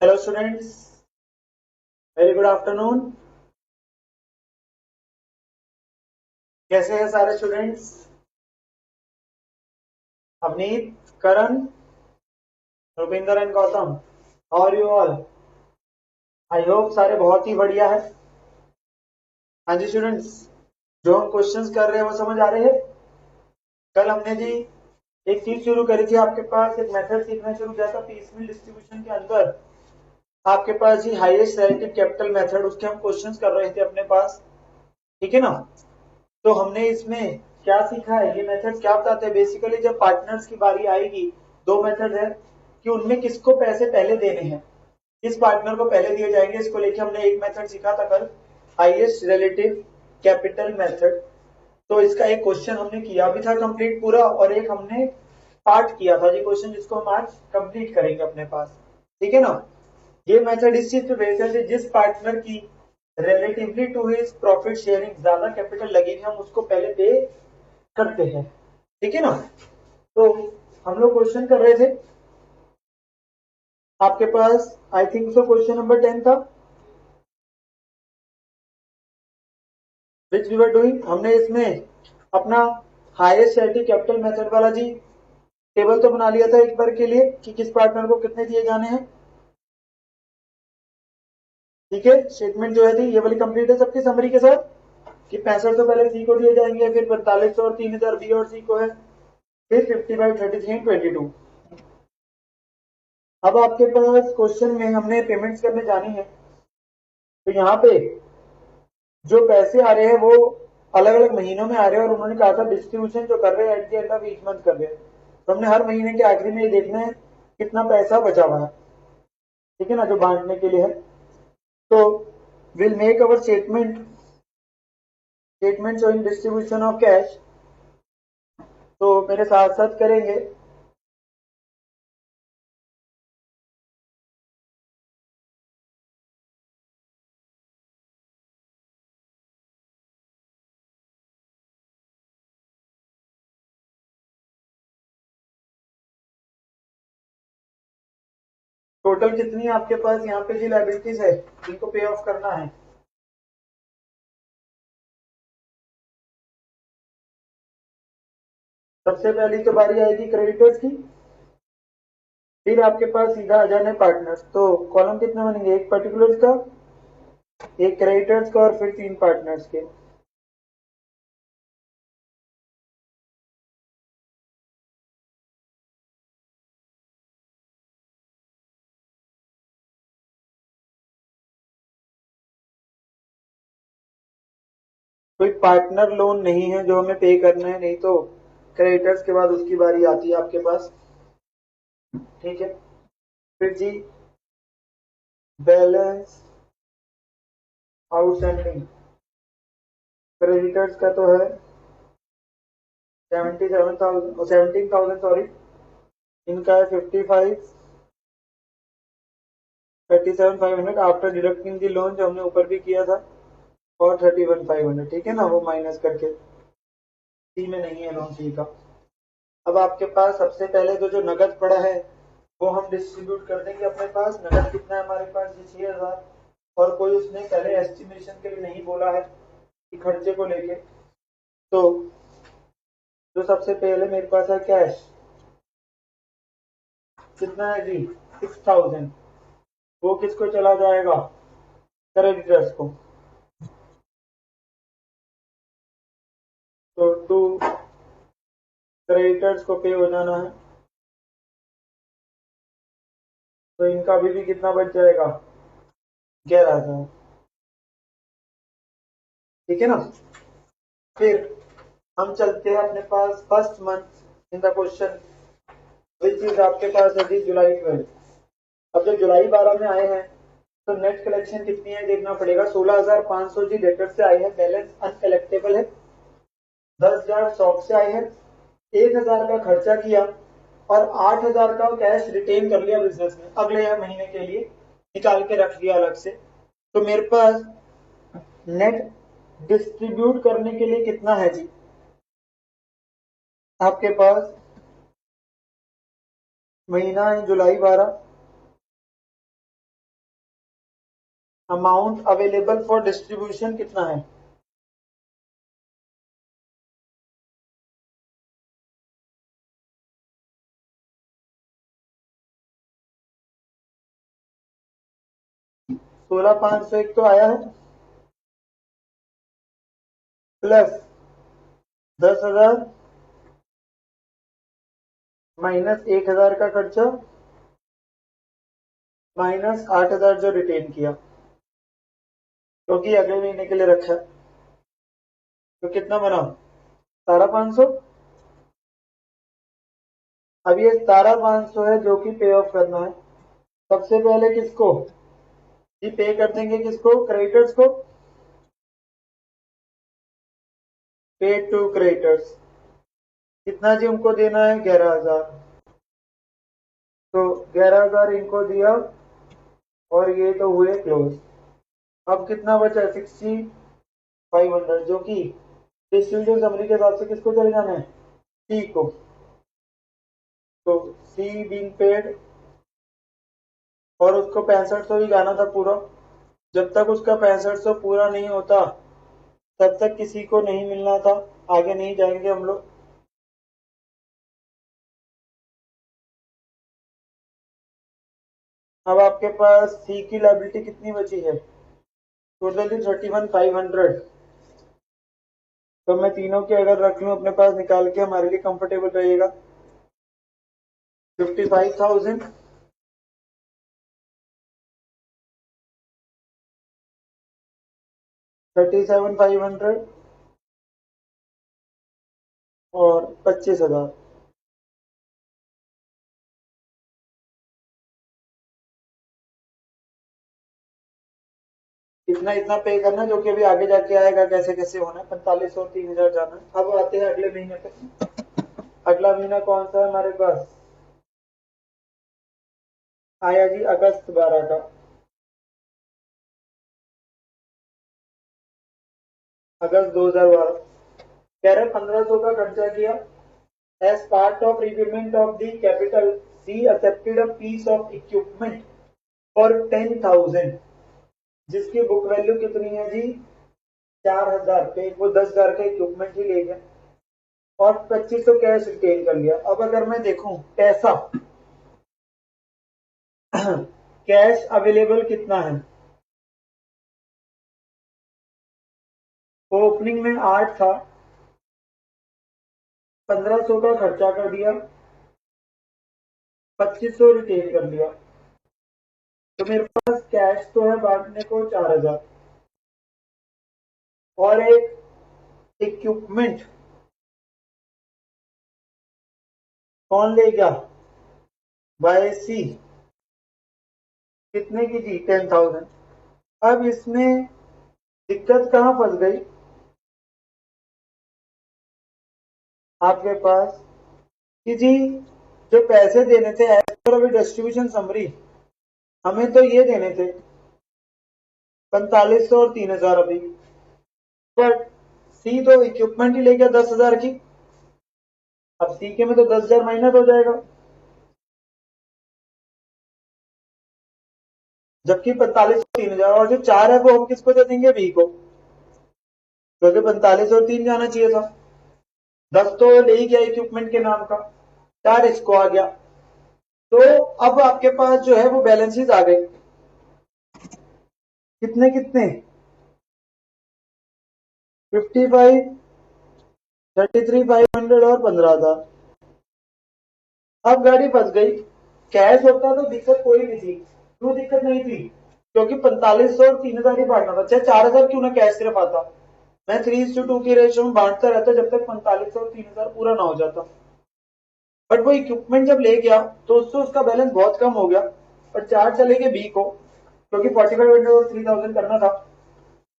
Hello students, very good afternoon. कैसे हैं सारे students? Avneet, Karan, Rupinder and Gautam, how are you all? I hope सारे बहुत ही बढ़िया है। हाँ जी स्टूडेंट्स, जो हम क्वेश्चंस कर रहे हैं वो समझ आ रहे हैं। कल हमने जी एक चीज शुरू करी थी, आपके पास एक मेथड सीखना शुरू किया था पीसमील डिस्ट्रीब्यूशन के अंदर। आपके पास जी हाईएस्ट रिलेटिव कैपिटल मेथड, उसके हम क्वेश्चंस कर रहे थे अपने पास, ठीक है ना। तो हमने इसमें क्या सीखा है, ये मेथड क्या बताते हैं बेसिकली, जब पार्टनर्स की बारी आएगी, दो मेथड है कि उनमें किसको पैसे पहले देने हैं, किस पार्टनर को पहले दिए जाएंगे, इसको लेके हमने एक मेथड सीखा था कल, हाईएस्ट रिलेटिव कैपिटल मेथड। तो इसका एक क्वेश्चन हमने किया भी था कंप्लीट पूरा, और एक हमने पार्ट किया था जी क्वेश्चन, जिसको हम आज कंप्लीट करेंगे अपने पास, ठीक है ना। ये मेथड इस चीज पे बेस्ड है, जिस पार्टनर की relatively to his profit sharing ज्यादा कैपिटल लगेगी, हम उसको पहले पे करते हैं, ठीक है ना। तो हम लोग क्वेश्चन कर रहे थे, आपके पास I think so question number 10 था, विच वी वर डूइंग। हमने इसमें अपना हाईएस्ट रिलेटिव कैपिटल मेथड वाला जी टेबल तो बना लिया था एक बार के लिए कि किस पार्टनर को कितने दिए जाने हैं, ठीक है। स्टेटमेंट जो है थी ये वाली कंप्लीट है सबकी समरी के साथ, कि 65 तो पहले सी को दिए जाएंगे, फिर 45 और 3000 बी और सी को है, फिर 50/33 एंड 22। अब आपके पास क्वेश्चन में हमने पेमेंट्स करने जानी है, तो यहाँ पे जो पैसे आ रहे हैं वो अलग अलग महीनों में आ रहे हैं, और उन्होंने कहा था डिस्ट्रीब्यूशन जो कर रहे हैं at the end of each month कर रहे हैं। तो हमने हर महीने के आखिरी में ये देखना है कितना पैसा बचा हुआ है, ठीक है ना, जो बांटने के लिए है। तो will make our statement showing distribution of cash. तो मेरे साथ साथ करेंगे। टोटल कितनी आपके पास यहाँ पे जी लाइबिलिटीज है जिनको पे ऑफ करना है? सबसे पहली तो बारी आएगी क्रेडिटर्स की, फिर आपके पास सीधा आ जाना है पार्टनर्स। तो कॉलम कितने बनेंगे, एक पर्टिकुलर्स का, एक क्रेडिटर्स का, और फिर 3 पार्टनर्स के। कोई पार्टनर लोन नहीं है जो हमें पे करना है, नहीं तो क्रेडिटर्स के बाद उसकी बारी आती है आपके पास, ठीक है। फिर जी बैलेंस आउटस्टैंडिंग, क्रेडिटर्स का तो है 17,000 सॉरी, इनका है 37,500 आफ्टर डिडक्टिंग दी लोन, जो हमने ऊपर भी किया था, और 31,500, ठीक है ना, वो माइनस करके, सी में नहीं है लोन सी का। अब आपके पास सबसे पहले तो जो नगद पड़ा है वो हम डिस्ट्रीब्यूट कर देंगे अपने पास। नगद कितना है हमारे पास, ये 6,000, और कोई उसने पहले एस्टिमेशन के लिए नहीं बोला है कि खर्चे को लेके। तो जो सबसे पहले मेरे पास है कैश, कितना है जी 6,000, वो किसको चला जाएगा, क्रेडिटर्स को। तो टू क्रेडिटर्स को पे हो जाना है, तो इनका अभी भी कितना बच जाएगा, 11,000, ठीक है ना। फिर हम चलते हैं अपने पास first month in the question, which is आपके पास है जी जुलाई 12। अब जब जुलाई 12 में आए हैं तो नेट कलेक्शन कितनी है देखना पड़ेगा। 16,500 जी डेटर से आए हैं, बैलेंस अनकलेक्टेबल है। 10,000 स्टॉक से आए हैं, 1,000 का खर्चा किया, और 8,000 का कैश रिटेन कर लिया बिजनेस में, अगले महीने के लिए निकाल के रख दिया अलग से। तो मेरे पास नेट डिस्ट्रीब्यूट करने के लिए कितना है जी, आपके पास महीना है जुलाई 12, अमाउंट अवेलेबल फॉर डिस्ट्रीब्यूशन कितना है? सोलह 501 तो आया है, प्लस 10,000 माइनस 1,000 का खर्चा माइनस 8,000 जो रिटेन किया, क्योंकि अगले महीने के लिए रखा है, तो कितना बना? 17,500। अब ये 17,500 है जो कि पे ऑफ करना है। सबसे पहले किसको जी पे कर देंगे? किसको? क्रेडिटर्स को। पे टू क्रेडिटर्स कितना जी उनको देना है? 11,000। तो 11,000 इनको दिया और ये तो हुए क्लोज। अब कितना बचा? 60,500 जो कि डिस्ट्रीब्यूशन समरी के हिसाब से किसको चले जाना है? सी को। तो सी बीइंग पेड, और उसको 6500 ही गाना था पूरा। जब तक उसका 6500 पूरा नहीं होता तब तक किसी को नहीं मिलना था, आगे नहीं जाएंगे हम लोग। अब आपके पास सी की लायबिलिटी कितनी बची है? टोटली 31,500। तो मैं तीनों के अगर रख लूं अपने पास निकाल के, हमारे लिए कंफर्टेबल रहेगा। 55,000 37,500 और 25,000। इतना इतना पे करना, जो कि अभी आगे जाके आएगा कैसे कैसे होना है। 45 और 3,000 जाना है। अब आते हैं अगले महीने पे। अगला महीना कौन सा है हमारे पास? आया जी अगस्त 12 का। अगस्त 2012 कह रहे 1,500 का खर्चा किया। As part of repayment of the capital C accepted a piece of equipment for 10,000, जिसकी बुक वैल्यू कितनी है जी? 4,000 पे। वो 10,000 का इक्विपमेंट ही ले गया और 2500 कैश रिटेन कर लिया। अब अगर मैं देखूं पैसा कैश अवेलेबल कितना है? ओपनिंग में 8 था, 1,500 का खर्चा कर दिया, 2500 रिटेन कर लिया, तो मेरे पास कैश तो है बांटने को 4,000। और एक इक्विपमेंट कौन ले गया? बाय सी। कितने की थी? 10,000। अब इसमें दिक्कत कहां फंस गई आपके पास कि जी जो पैसे देने थे एज पर अभी डिस्ट्रीब्यूशन समरी, हमें तो ये देने थे 4500 और 3,000 अभी, बट सी तो इक्विपमेंट ही ले गया 10,000 की। अब सी के में तो 10,000 माइनस हो जाएगा, जबकि 45 और 3,000, और जो 4 है वो हम किसको दे देंगे? बी को, क्योंकि 45 और 3 जाना चाहिए था। 10 तो ले ही गया इक्विपमेंट के नाम का, 4 इसको आ गया। तो अब आपके पास जो है वो बैलेंसेस आ गए। कितने कितने? 55, 33,500 और 15,000। अब गाड़ी फंस गई। कैश होता तो दिक्कत कोई नहीं थी। क्यों दिक्कत नहीं थी? क्योंकि 4500 और 3,000 ही बांटना था, चाहे 4,000 क्यों ना कैश सिर्फ आता, मैं 3:2 की रेशियो में बांटता रहता जब तक 4500 और 3,000 पूरा ना हो जाता। बट वो इक्विपमेंट जब ले गया तो उससे उसका बैलेंस बहुत कम हो गया, और 4 चले गए बी को, क्योंकि 4500 और 3,000 करना था।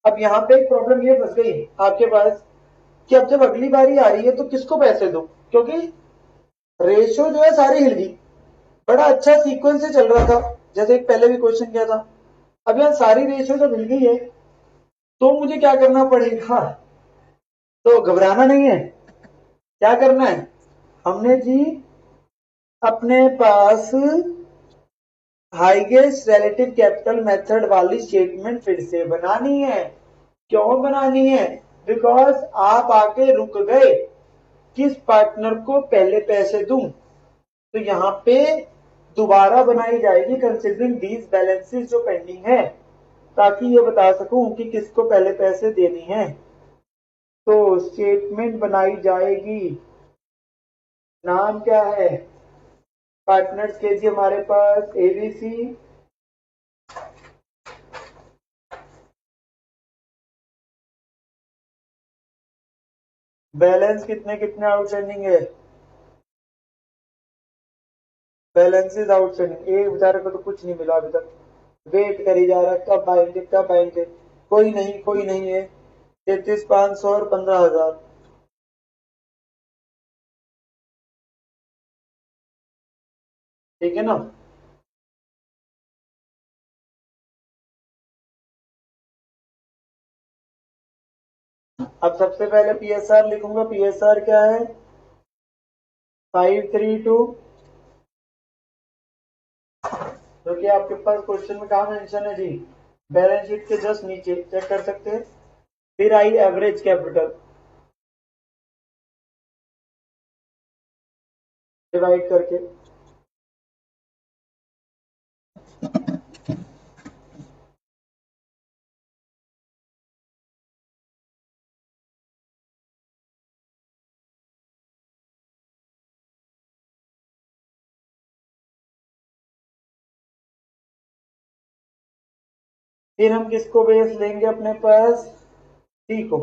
अब यहाँ पे एक प्रॉब्लम ये फंस गई आपके पास कि अब जब अगली बारी आ रही है तो किसको पैसे दो, क्योंकि रेशियो जो है सारी हिल गई। बड़ा अच्छा सीक्वेंस से चल रहा था, जैसे एक पहले भी क्वेश्चन किया था। अब यार सारी रेशियो जब हिल गई है तो मुझे क्या करना पड़ेगा? तो घबराना नहीं है। क्या करना है हमने जी? अपने पास हाईएस्ट रिलेटिव कैपिटल मेथड वाली स्टेटमेंट फिर से बनानी है। क्यों बनानी है? बिकॉज आप आके रुक गए, किस पार्टनर को पहले पैसे दूं, तो यहाँ पे दोबारा बनाई जाएगी कंसिडरिंग दीज बैलेंसेस जो पेंडिंग है, ताकि ये बता सकूं कि किसको पहले पैसे देनी है। तो स्टेटमेंट बनाई जाएगी, नाम क्या है? पार्टनर्स के जी हमारे पास एबीसी, बैलेंस कितने कितने आउटस्टैंडिंग है? बैलेंसेस आउटस्टैंडिंग, एक बेचारे को तो कुछ नहीं मिला अभी तक, वेट करी जा रहा है कब आएंगे कब आएंगे, कोई नहीं है। 33,500 और 15,000, ठीक है ना। अब सबसे पहले पीएसआर लिखूंगा। पीएसआर क्या है? 532, जो कि आपके पास क्वेश्चन में कहा मेंशन है जी, बैलेंस शीट के जस्ट नीचे चेक कर सकते हैं। फिर आई एवरेज कैपिटल, डिवाइड करके, फिर हम किसको बेस लेंगे अपने पास? सी को।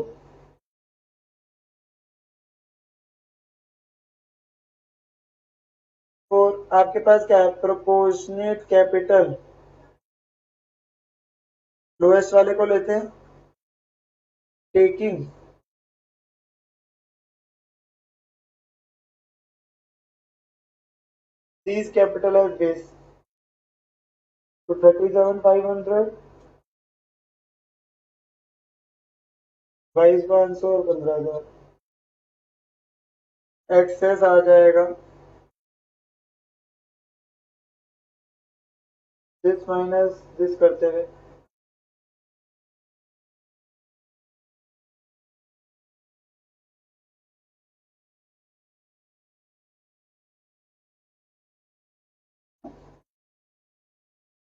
और आपके पास क्या है? प्रोपोर्शनेट कैपिटल, लोएस्ट वाले को लेते हैं, taking C's capital as base, तो 37,500, 22,500 और 15,000 एक्सेस आ जाएगा। दिस माइनस दिस करते हुए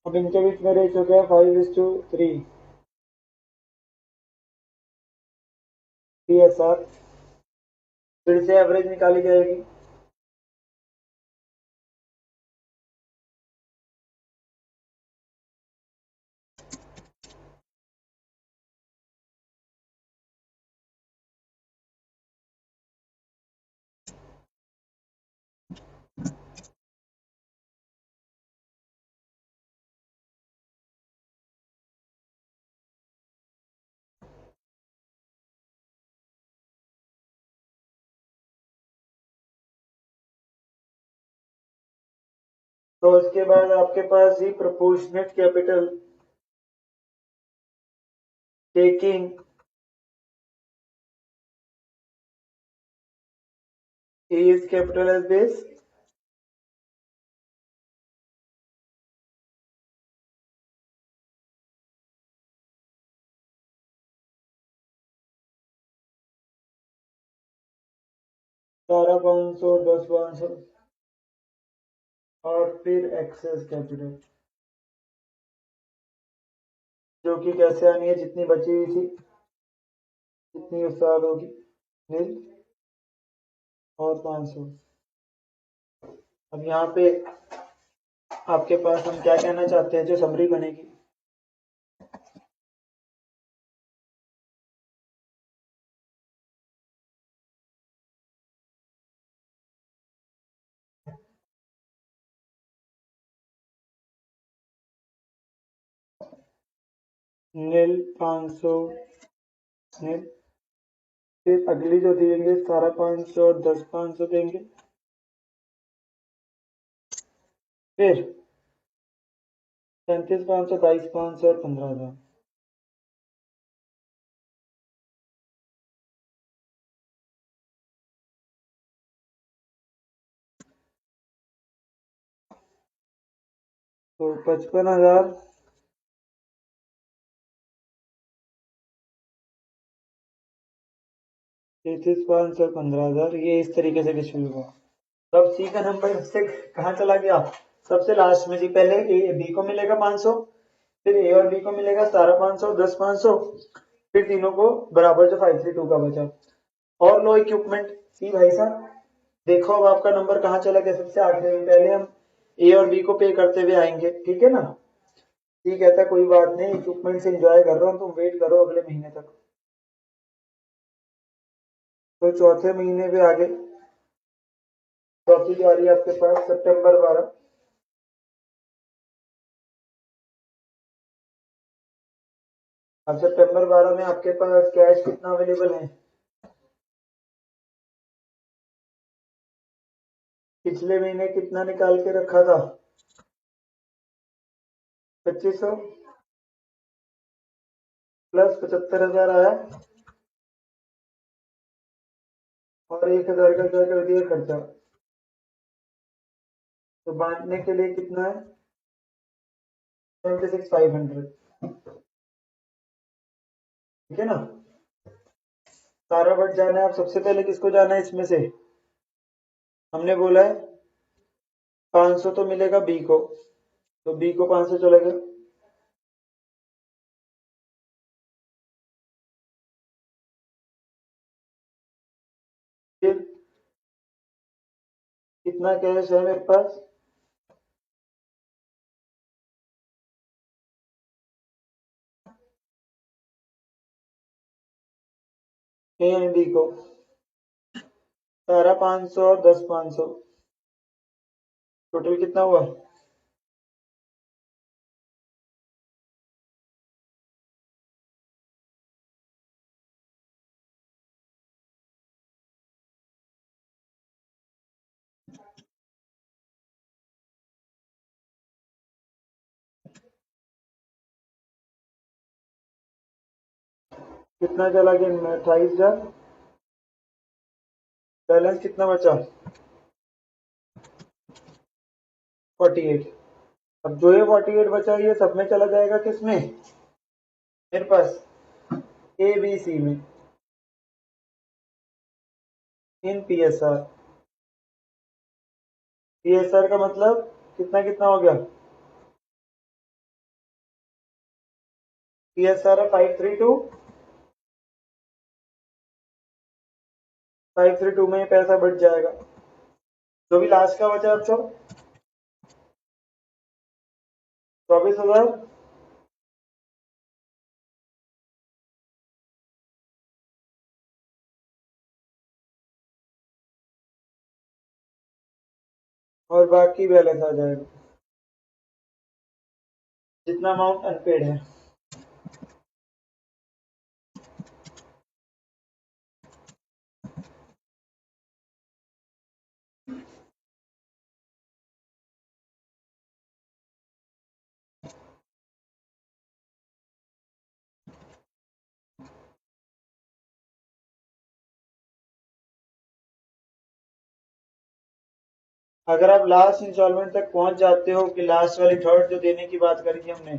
अब इनके बीच में रेशियो क्या है? 5:3। पीएसआर फिर से एवरेज निकाली जाएगी। तो इसके बाद आपके पास ही proportionate capital taking is capital as base, सारा 500, 10,500 और फिर एक्सेस कैपिटल, जो कि कैसे आनी है? जितनी बची हुई थी जितनी उस साल होगी, नील और 500। अब यहाँ पे आपके पास हम क्या कहना चाहते हैं, जो समरी बनेगी, नील 500 नील, फिर अगली जो देंगे सारा 500 और 10,500 देंगे, फिर 37,500, 22,500 और 15,000। तो 55,000 33,500 15,000 ये इस तरीके से डिस्ट्रीब्यूट हुआ। तो अब सी का नंबर से कहाँ चला गया, सबसे लास्ट में जी। पहले ए बी को मिलेगा 500, फिर ए और बी को मिलेगा 500 10 500, फिर तीनों को बराबर जो 532 का बचा। और लो इक्विपमेंट सी भाई साहब, देखो अब आपका नंबर कहाँ चला गया, सबसे आखिर में। पहले हम ए और बी को पे करते हुए आएंगे, ठीक है ना। ठीक कहता कोई बात नहीं, इक्विपमेंट से एंजॉय कर रहा हूँ, तुम वेट करो अगले महीने तक। तो चौथे महीने पे आगे चौथी जा रही है आपके पास सितंबर 12। अब सितंबर 12 में आपके पास कैश कितना अवेलेबल है, पिछले महीने कितना निकाल के रखा था, 2500 प्लस 75,000 आया, और 1,000 का क्या कर दिया खर्चा। तो बांटने के लिए कितना है, 76,500, ठीक है ना। सारा बट जाना है। आप सबसे पहले किसको जाना है इसमें से, हमने बोला है 500 तो मिलेगा बी को, तो बी को 500 चलेगा। फिर कितना कैश है मेरे पास, ए एंड बी को सारा 500 और 10 500, टोटल कितना हुआ, कितना चला गया इनमें, 28,000। बैलेंस कितना बचा, 48। अब जो ये 48 बचा ये सब में चला जाएगा, किसमें, मेरे पास ए बी सी में, इन P S R. P S R का मतलब कितना कितना हो गया, पी एस आर है 532, 532 में ये पैसा बढ़ जाएगा, जो भी लास्ट का बचा आपको 24,000। और बाकी बैलेंस आ जाएगा, जितना अमाउंट अनपेड है। अगर आप लास्ट इंस्टॉलमेंट तक पहुंच जाते हो, कि लास्ट वाली थर्ड जो देने की बात करी थी हमने,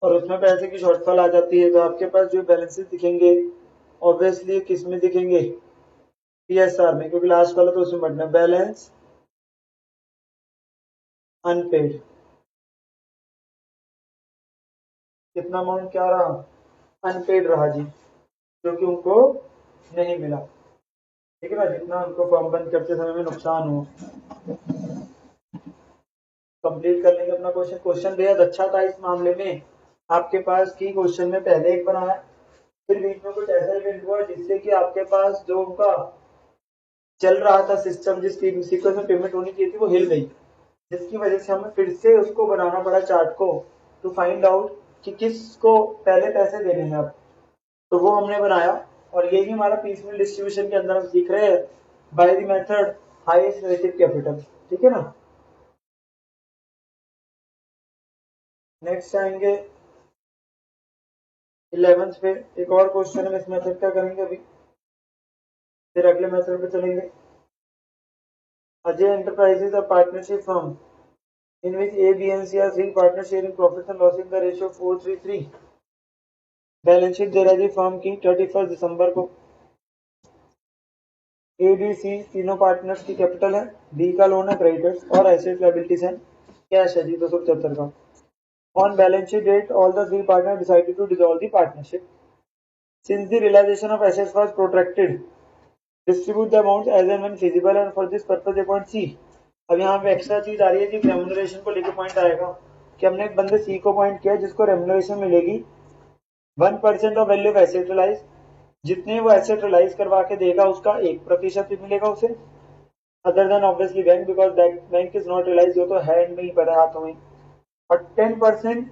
और उसमें पैसे की शॉर्टफॉल आ जाती है, तो आपके पास जो बैलेंसेस दिखेंगे ऑब्वियसली किस में दिखेंगे, पीएसआर में, क्योंकि लास्ट वाला तो उसमें बढ़ना, बैलेंस अनपेड। कितना अमाउंट क्या रहा, अनपेड रहा जी, जो कि उनको नहीं मिला, ठीक है ना, जितना उनको फॉर्म बंद करते समय में नुकसान हुआ। कंप्लीट कर लेंगे अपना क्वेश्चन। क्वेश्चन बेहद अच्छा था इस मामले में आपके पास, की क्वेश्चन में पहले एक बनाया, फिर बीच में कुछ ऐसा इवेंट हुआ जिससे कि आपके पास जो उनका चल रहा था सिस्टम, जिस सीक्वेंस में पेमेंट होनी चाहिए थी वो हिल गई, जिसकी वजह से हमें फिर से उसको बनाना पड़ा चार्ट को, टू फाइंड आउट कि किसको पहले पैसे देने हैं अब। तो वो हमने बनाया, और यही हमारा पीसमेल डिस्ट्रीब्यूशन के अंदर हम सीख रहे हैं, by the method highest relative capital, ठीक है ना। नेक्स्ट आएंगे 11th पे, एक और क्वेश्चन है, इस मेथड का करेंगे अभी, फिर अगले मेथड पे चलेंगे। Ajay enterprises a partnership firm in which A, B and C are three partners sharing profits and losses in the ratio 4:3:3। Balance sheet दे रहा है फर्म की 31 दिसंबर को। ए बी सी तीनों पार्टनर्स की कैपिटल है, बी का लोन है क्रेडिटर्स और एसेट लायबिलिटीज है कैश है जी 275 का। On balance sheet date all the three partner decided to dissolve the partnership since the realisation of assets was protracted distribute the amount as and when feasible and for this purpose appoint C. अब यहाँ पे extra चीज आ रही है कि remuneration को लेकर point आएगा कि हमने एक बंदे सी को पॉइंट किया जिसको रेम्युनरेशन मिलेगी 1% of value of asset realise, जितने वो एसेट रिलाइज करवा के देगा उसका 1% भी मिलेगा उसे, other than obviously bank because bank is not realise, वो तो हैंड में ही पड़ा है हाथों में। और 10%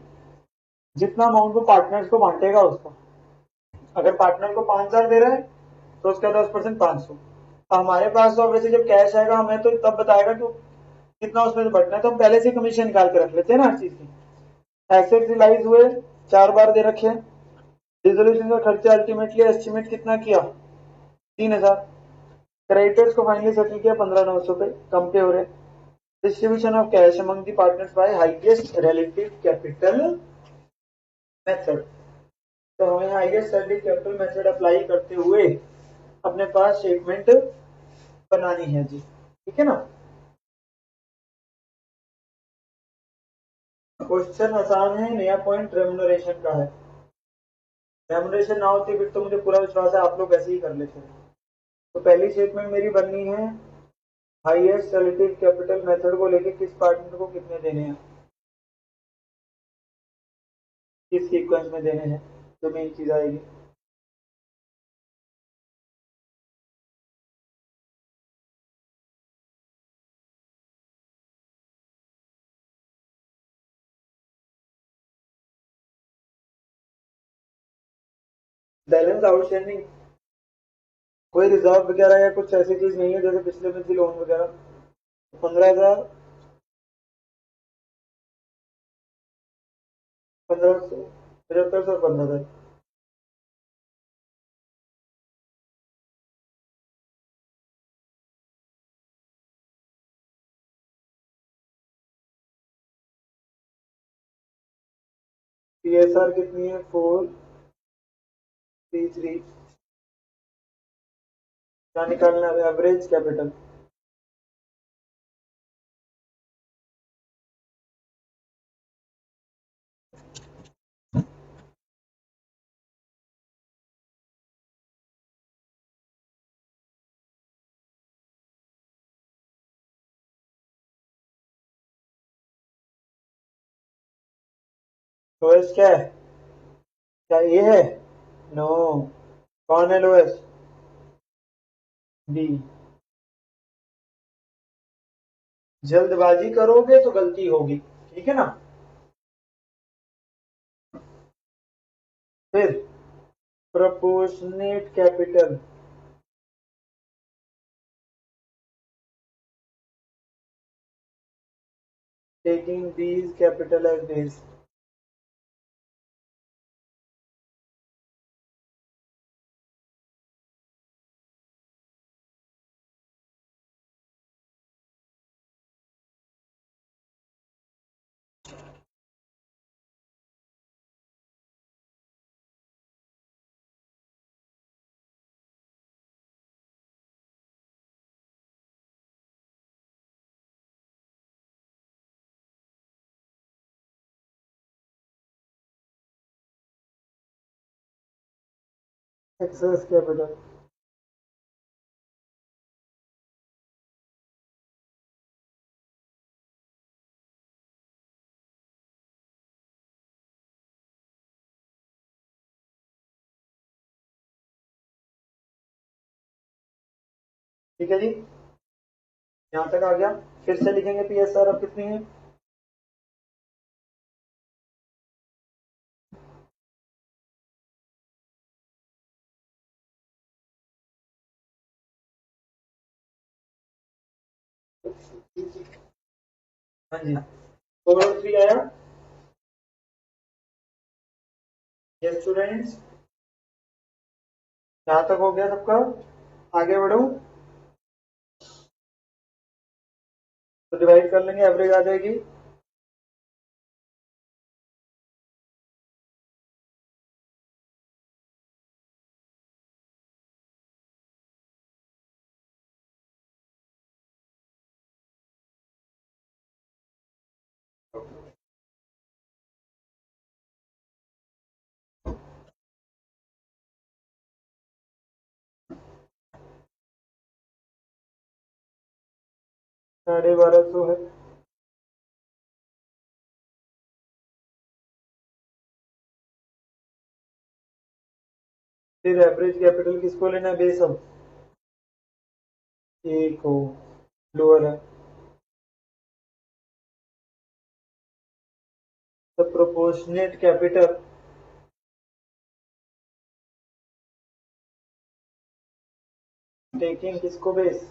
जितना अमाउंट वो पार्टनर्स को बांटेगा उसका, अगर पार्टनर को 5,000 दे रहा है तो उसका 10% 500। हमारे पास तो ऑब्वियसली जब कैश आएगा हमें तो तब बताएगा कि कितना उसमें से बटना है, तो हम पहले से कमीशन निकाल के रख लेते हैं ना हर चीज की। एसेट रिलाइज हुए 4 बार दे रखे हैं, रिजोल्यूशन का खर्चा अल्टीमेटली एस्टिमेट कितना किया 3,000, क्रेडिटर्स को फाइनली सेटल किया 15,900 पे, कम पे हो रहे। Distribution of cash among the partners by highest relative capital method, तो हमें highest relative capital method apply करते हुए अपने पास स्टेटमेंट बनानी है जी, ठीक है ना। क्वेश्चन आसान है, नया पॉइंट रेम्युनरेशन का है। रेम्युनरेशन ना होती फिर तो मुझे पूरा विश्वास है आप लोग ऐसे ही कर लेते हैं। तो पहली स्टेटमेंट मेरी बननी है हाईएस्ट रिलेटिव कैपिटल मेथड को लेके किस पार्टनर को कितने देने हैं, किस सीक्वेंस में देने हैं, जो मेन चीज आएगी। बैलेंस आउटस्टैंडिंग, कोई रिजर्व वगैरह या कुछ ऐसी चीज नहीं है जैसे पिछले में थी लोन वगैरह। 15,000, 1,500, 75 और 15,000। पीएसआर कितनी है 4:3:3। क्या निकालना है एवरेज कैपिटल, लोएस्ट क्या है, क्या ए है, नो, कौन है लोएस्ट, बी। जल्दबाजी करोगे तो गलती होगी, ठीक है ना। फिर proportionate capital, taking B's capital as base. Excess capital, ठीक है जी, यहाँ तक आ गया। फिर से लिखेंगे पीएसआर अब कितनी है, हाँ जी 4 और 3 आया। यस स्टूडेंट्स, यहाँ तक हो गया सबका, आगे बढ़ो तो डिवाइड कर लेंगे, एवरेज आ जाएगी 1250 है। फिर एवरेज कैपिटल किसको लेना है बेस? अब ए को लोअर है। तो प्रोपोर्शनेट कैपिटल टेकिंग किसको बेस?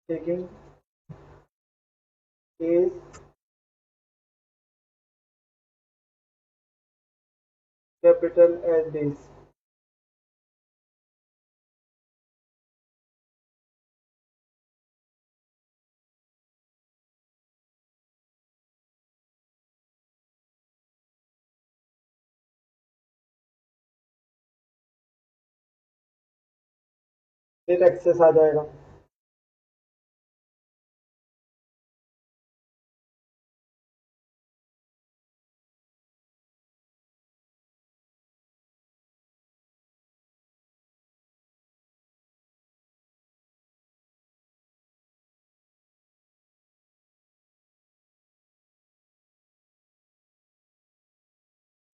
Taking is capital as base. फिर एक्सेस आ जाएगा।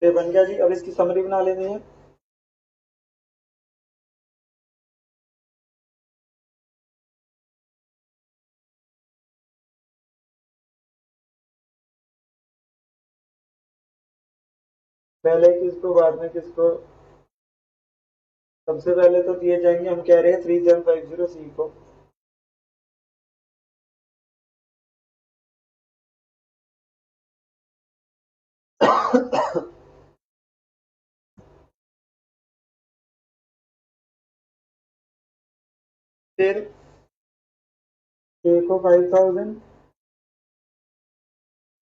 ये बन गया जी। अब इसकी समरी बना लेनी है। पहले किसको बाद में किसको? सबसे पहले तो दिए जाएंगे, हम कह रहे हैं 3750 सी को। फिर ए को 5000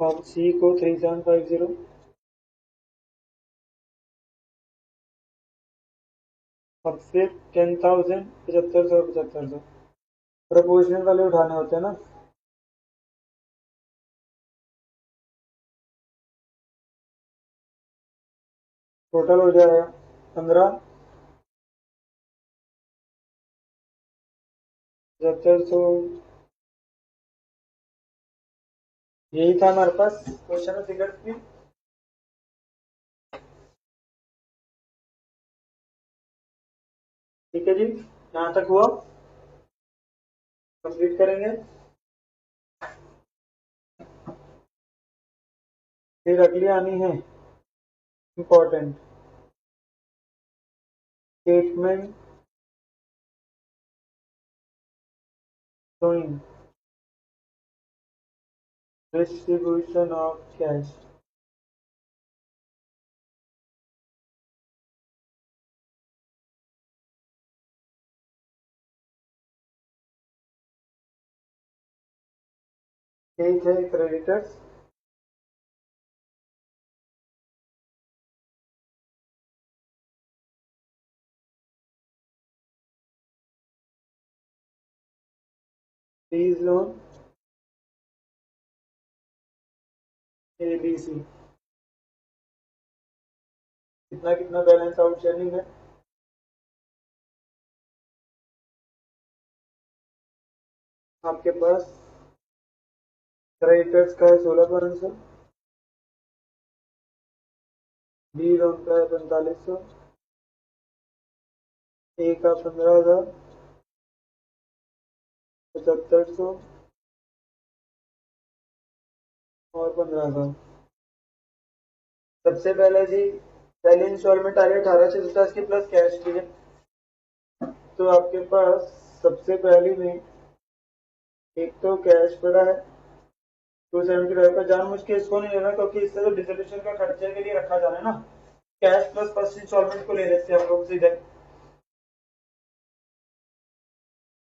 और सी को 3750। और फिर 10,000 7500 7500 प्रोपोर्शनल वाले उठाने होते हैं ना। टोटल हो जाएगा 15 7500। यही था हमारे पास क्वेश्चन में फिगर की। ठीक है जी, यहाँ तक हुआ। कंप्लीट करेंगे। फिर अगली आनी है important statement showing distribution of cash। एक है क्रेडिटर्स, प्लीज लोन ABC। कितना कितना बैलेंस आउटस्टैंडिंग है? आपके पास क्रेडिटर्स का है 16,500, बी लोन का है 4500, ए का 15,000, 7500 और 15,000। सबसे पहले जी पहली इंस्टॉलमेंट आ रही है 1850 की प्लस कैश की है। तो आपके पास सबसे पहली में एक तो कैश पड़ा है 275 का। जानबूझ के इसको नहीं लेना क्योंकि इससे तो डिसोल्यूशन का खर्चे के लिए रखा जाना है ना। कैश प्लस फर्स्ट इंस्टॉलमेंट को ले लेते हैं हम लोग सीधे,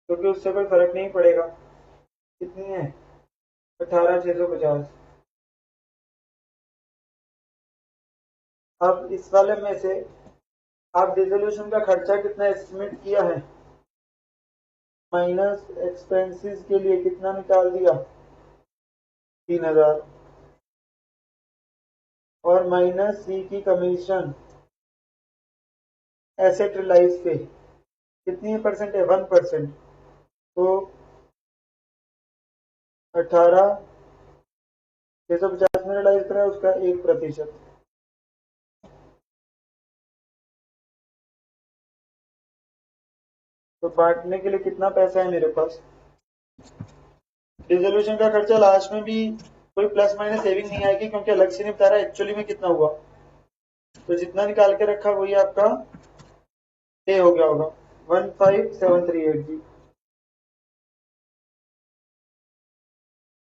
क्योंकि उससे कोई फर्क नहीं पड़ेगा। कितनी है? 18,650। अब इस वाले में से आप डिसोल्यूशन का खर्चा कितना एस्टिमेट किया है माइनस एक्सपेंसेस के लिए कितना निकाल दिया? 3,000। और माइनस सी की कमीशन एसेट रिलाइज पे कितनी परसेंट है? 1%। तो 18,650 में रिलाइज करा उसका 1%। तो बांटने के लिए कितना पैसा है मेरे पास? रिजोल्यूशन का खर्चा लास्ट में भी कोई प्लस माइनस सेविंग नहीं आएगी, क्योंकि अलग से नहीं बता रहा एक्चुअली में कितना हुआ। तो जितना निकाल के रखा वही आपका पे हो गया होगा, 15738 जी।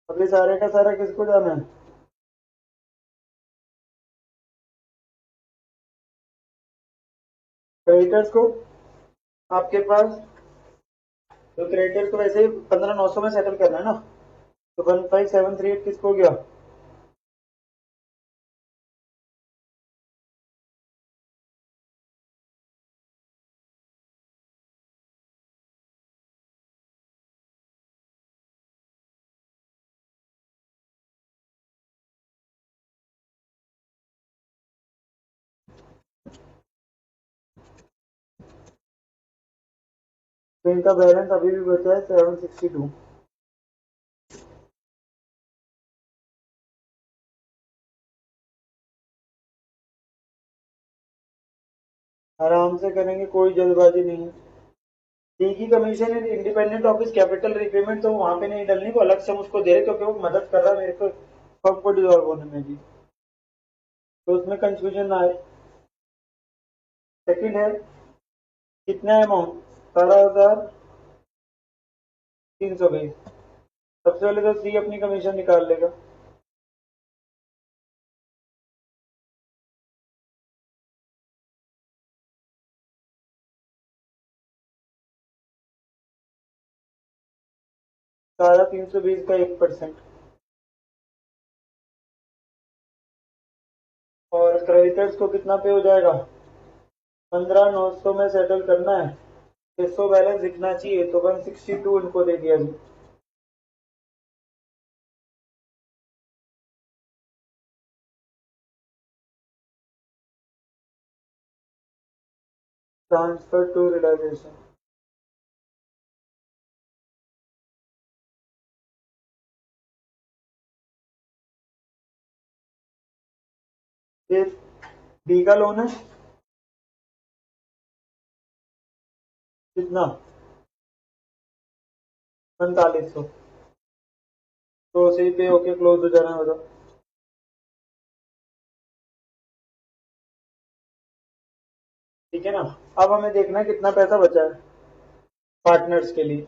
अब ये सारे का सारा किसको जाना है? क्रेडिटर्स को। आपके पास तो क्रेडिटर्स को वैसे ही 15,900 में सेटल करना है ना, तो 15738 किसको हो गया? तो इनका बैलेंस अभी भी बचा है 762। आराम से करेंगे, कोई जल्दबाजी नहीं है। डी की कमीशन है इंडिपेंडेंट ऑफिस कैपिटल रिपेमेंट, तो वहां पे नहीं डलनी, को अलग से मुझको दे रहे क्योंकि वो मदद कर रहा है मेरे को फर्म को डिजॉल्व होने में जी, तो उसमें कंफ्यूजन ना आए। सेकंड है कितना अमाउंट? 17,320। सबसे पहले तो सी अपनी कमीशन निकाल लेगा। सारा 320 का 1%। और क्रेडिटर्स को कितना पे हो जाएगा? 15,900 में सेटल करना है, 600 बैलेंस दिखना चाहिए, तो 162 इनको दे दिया जी। Transfer to realisation. फिर डी का लोन है कितना? 4500। तो उसी पे होके क्लोज हो जाना होगा। ठीक है ना। अब हमें देखना है कितना पैसा बचा है पार्टनर्स के लिए।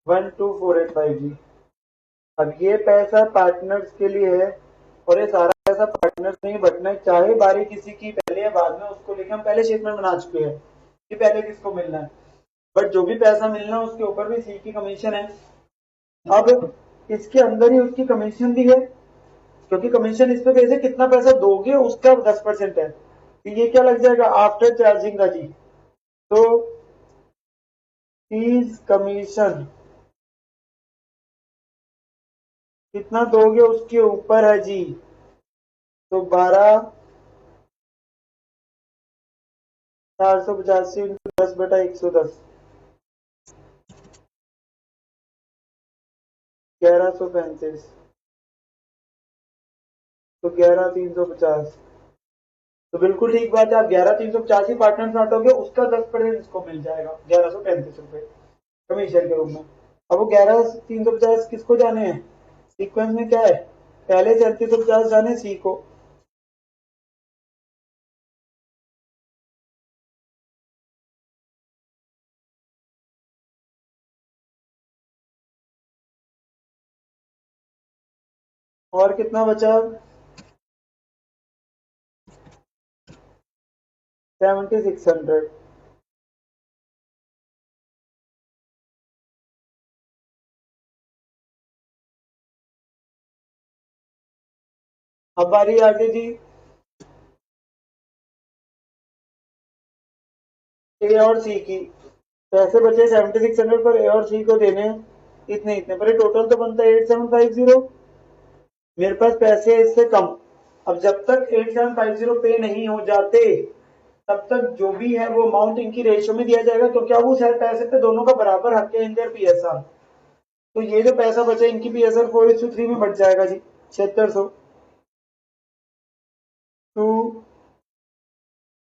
12485 जी। अब ये पैसा पार्टनर्स के लिए है, और ये सारा पैसा पार्टनर्स में ही बटना है, चाहे बारी किसी की पहले या बाद में, उसको लेके हम पहले स्टेटमेंट बना चुके हैं कि पहले किसको मिलना है। बट जो भी पैसा मिलना है उसके ऊपर भी सी की कमीशन है। अब इसके अंदर ही उसकी कमीशन भी है, क्योंकि कमीशन इस पे बेस है, कितना पैसा दोगे उसका 10% है, तो ये क्या लग जाएगा आफ्टर चार्जिंग का जी। तो फीस कमीशन कितना दोगे उसके ऊपर है जी। तो 12,485 इंटू 10/110, 1135। तो 11,350। तो बिल्कुल ठीक बात है, आप 11,350 ही पार्टनर बांटोगे, उसका 10% इसको मिल जाएगा, 1135 रुपए कमीशन के रूप में। अब वो 11,350 किसको जाने हैं? सीक्वेंस में क्या है, पहले 3750 जाने सी को। और कितना बचा? 7600। अब बारी आगे जी ए और सी की। पैसे बचे 7600 पर ए और सी को देने इतने इतने पर, टोटल तो बनता है 8750। मेरे पास पैसे है इससे कम। अब जब तक 8750 पे नहीं हो जाते तब तक जो भी है वो अमाउंट इनकी रेशियो में दिया जाएगा, तो क्या वो शायद पैसे पे दोनों का बराबर हक है इन देयर पीएसआर। तो ये जो पैसा बचा इनकी पीएसआर 4:3 में बढ़ जाएगा जी, 7600 to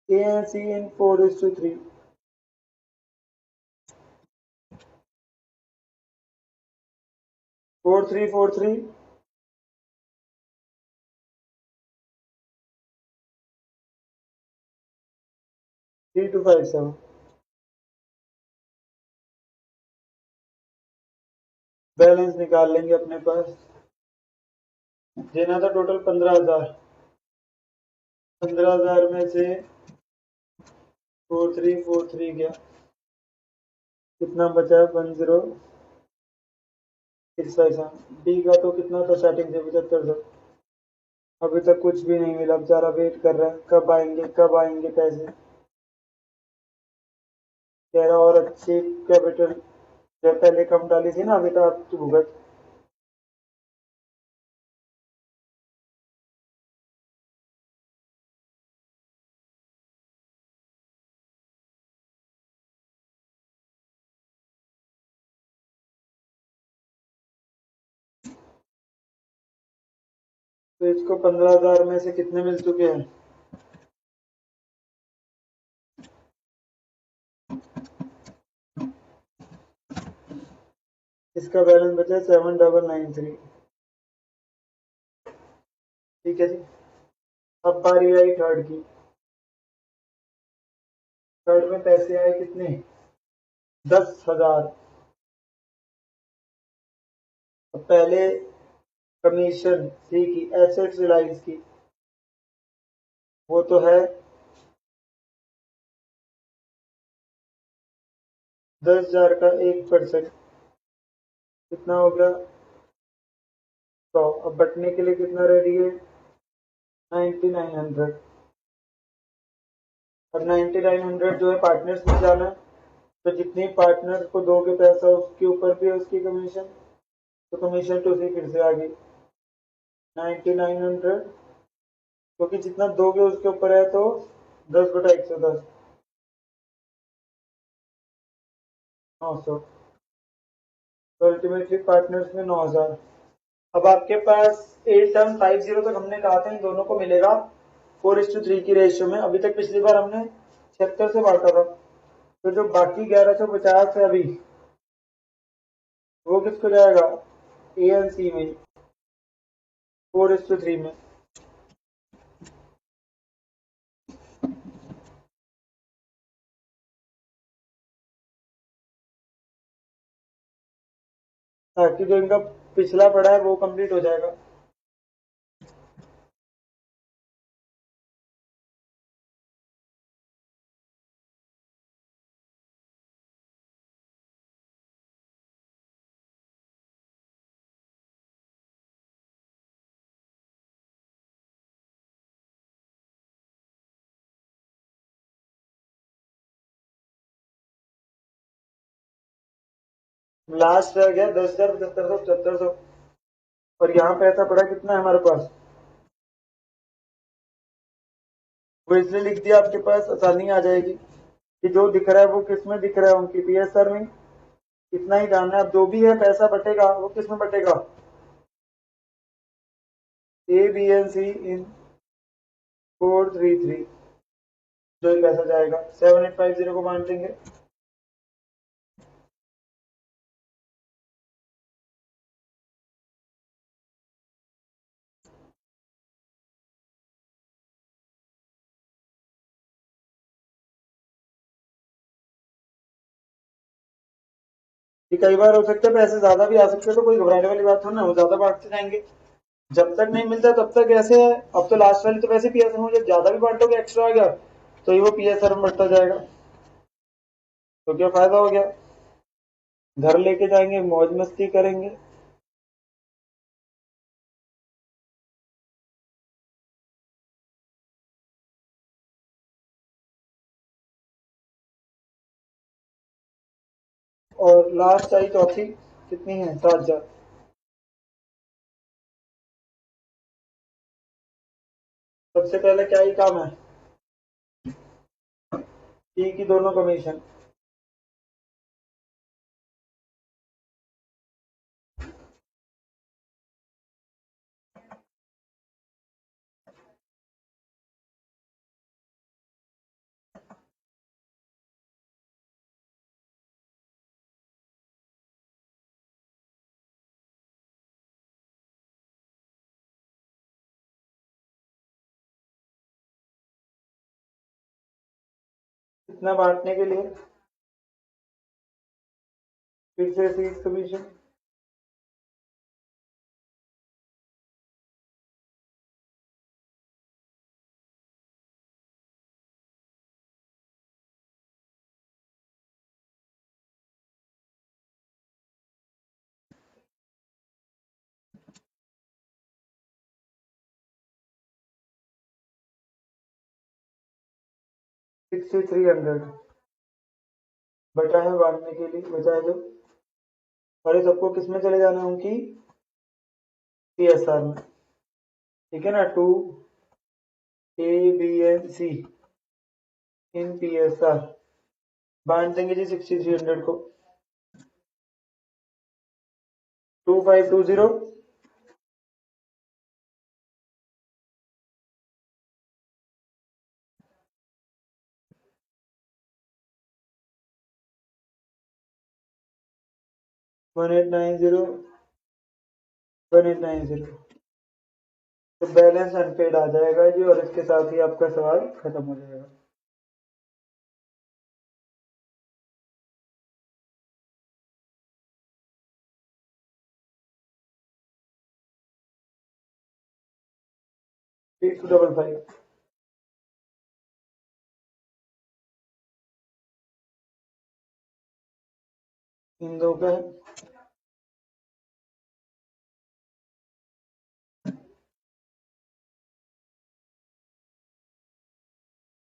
A and C in 4:3। 4343 3257। Balance निकाल लेंगे अपने पास। देना था टोटल 15,000। 15,000 में से 4343 गया, कितना बचा है? 10,657। डी का तो कितना था स्टार्टिंग से? 7500। अभी तक कुछ भी नहीं मिला, बेचारा वेट कर रहा है कब आएंगे कब आएंगे पैसे। कह रहा और अच्छी कैपिटल जब पहले कम डाली थी ना, अभी तो आप भुगत। तो इसको 15,000 में से कितने मिल चुके हैं? इसका बैलेंस बचा 7993। ठीक है जी। अब बारी आई थर्ड की। थर्ड में पैसे आए कितने? 10,000। अब पहले कमीशन सी की, एसेट्स रिलायंस की, वो तो है 10,000 का 1%, कितना हो गया? 100। अब बटने के लिए कितना रेडी है? 9900। अब 9900 जो है पार्टनर्स में जाना है, तो जितनी पार्टनर को दोगे पैसा उसके ऊपर भी है उसकी कमीशन, तो कमीशन तो उसी फिर से आ गई 9900, क्योंकि जितना दोगे उसके ऊपर है, तो 10/110, 900। तो अल्टीमेटली पार्टनर्स में 9,000। अब आपके पास 8750 तक हमने कहा था इन दोनों को मिलेगा 4:3 की रेशियो में। अभी तक पिछली बार हमने 76 से बांटा था, तो जो बाकी 1150 है अभी, वो किसको जाएगा? ए एन सी में, 4:3 में। ताकि जो इनका पिछला पड़ा है वो कंप्लीट हो जाएगा। लास्ट रह गया 10,000, 7500, 7700। और यहाँ पैसा पड़ा कितना है हमारे पास? वो इसलिए लिख दिया आपके पास आसानी आ जाएगी कि जो दिख रहा है वो किस में दिख रहा है, उनकी पीएसआर में। इतना ही जानना है। अब जो भी है पैसा बटेगा वो किस में बटेगा? A B N C in 4:3। जो ही पैसा जाएगा 7850 को बांट देंगे। कि कई बार हो सकता है पैसे ज्यादा भी आ सकते हैं, तो कोई घबराने वाली बात थोड़ी ना, वो ज्यादा बांटते जाएंगे। जब तक नहीं मिलता तब तक ऐसे है। अब तो लास्ट वाली तो वैसे पीएसआर में जब ज्यादा भी बांटोगे एक्स्ट्रा आ गया, तो ये वो पीएसआर में बढ़ता जाएगा। तो क्या फायदा हो गया? घर लेके जाएंगे, मौज मस्ती करेंगे। और लास्ट आई चौथी, कितनी है? 7,000। सबसे पहले क्या ही काम है, टी की दोनों कमीशन। इतना बांटने के लिए फिर से फीस कमीशन। सिक्सटी 300 बचा है बांटने के लिए, बचा है जो, और ये सबको किस में चले जाना है उनकी, PSR में। ठीक है ना, 2 A B and C in PSR बांट देंगे जी 6300 को। 2520 1890 1890। तो बैलेंस अनपेड आ जाएगा जी, और इसके साथ ही आपका सवाल खत्म हो जाएगा। सिक्स 55 इन दो का है।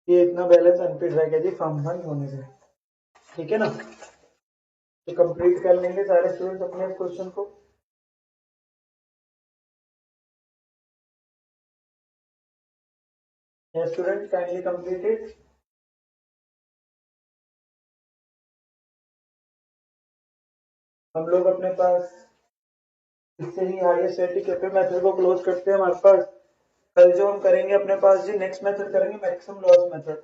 ये इतना बैलेंस अनपेड रहेगा जी फॉर्म 1 होने से। ठीक है ना, तो कंप्लीट कर लेंगे सारे स्टूडेंट्स अपने क्वेश्चन को। Student kindly completed. हम लोग अपने पास इससे ही हाईएस्ट स्टैटिक कैपिटल मेथड को क्लोज करते हैं। हमारे पास कल जो हम करेंगे अपने पास जी नेक्स्ट मेथड करेंगे मैक्सिमम लॉस मेथड।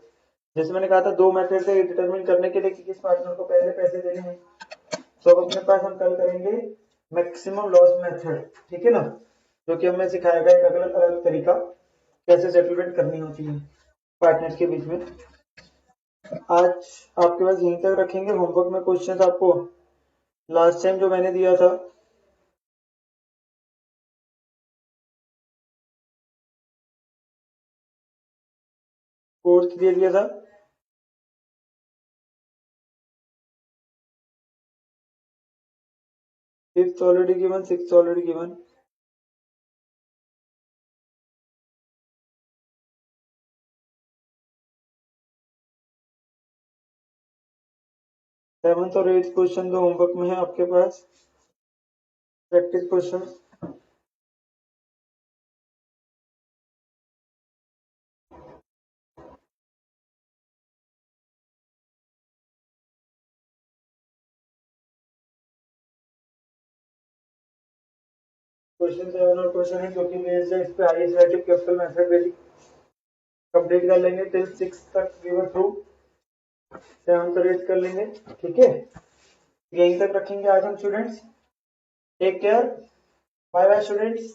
जैसे मैंने कहा था दो मेथड से डिटरमिन करने के लिए कि किस पार्टनर को पहले पैसे देने हैं, तो अब अपने पास हम कल करेंगे मैक्सिमम लॉस मेथड। ठीक है ना, जो कि हमें सिखाएगा एक अलग अलग तरीका कैसे सेटलमेंट करनी होती है पार्टनर्स के बीच में। आज आपके पास यहीं तक रखेंगे। होमवर्क में क्वेश्चन आपको लास्ट टाइम जो मैंने दिया था, फोर्थ दे दिया था, fifth already given, six already given, seventh और एट्थ क्वेश्चन जो होमवर्क में है आपके पास प्रैक्टिस क्वेश्चन। क्वेश्चन 7 और क्वेश्चन 8 जो कि बेस्ड है इस पे हाईएस्ट रेटिव कैपिटल मेथड बेसिक कंप्लीट कर लेंगे टिल 6 तक गिवन थ्रू। 7 और 8 कर लेंगे। ठीक है, यहीं तक रखेंगे आज हम students. Take care, bye bye students.